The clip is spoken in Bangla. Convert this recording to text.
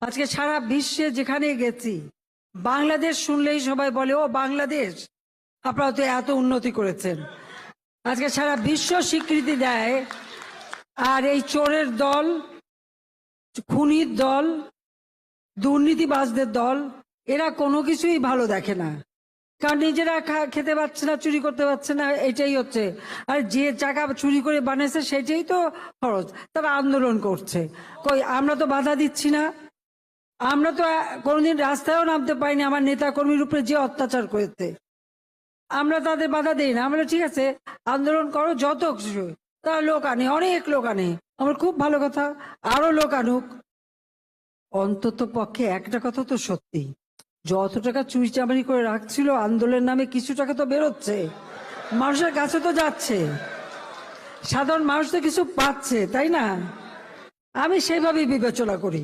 আজকে সারা বিশ্বে যেখানে গেছি বাংলাদেশ শুনলেই সবাই বলে ও বাংলাদেশ, আপনারা তো এত উন্নতি করেছেন। আজকে সারা বিশ্ব স্বীকৃতি দেয়। আর এই চোরের দল, খুনির দল, দুর্নীতিবাজদের দল, এরা কোনো কিছুই ভালো দেখে না, কারণ নিজেরা খেতে পাচ্ছে না, চুরি করতে পারছে না, এটাই হচ্ছে। আর যে টাকা চুরি করে বানিয়েছে সেটাই তো খরচ। তারা আন্দোলন করছে, কই আমরা তো বাধা দিচ্ছি না। আমরা তো কোনোদিন রাস্তায়ও নামতে পারিনি আমার নেতা কর্মীর উপরে যে অত্যাচার করেছে। আমরা তাদের বাধা দিই না, আমরা ঠিক আছে আন্দোলন করো, যত কিছু। তারা লোক আনে, অনেক লোক আনে, আমার খুব ভালো কথা, আরো লোক আনুক। অন্তত পক্ষে একটা কথা তো সত্যি, যত টাকা চুরি চামারি করে রাখছিল আন্দোলনের নামে কিছু টাকা তো বেরোচ্ছে, মানুষের কাছে তো যাচ্ছে, সাধারণ মানুষ তো কিছু পাচ্ছে, তাই না? আমি সেভাবেই বিবেচনা করি।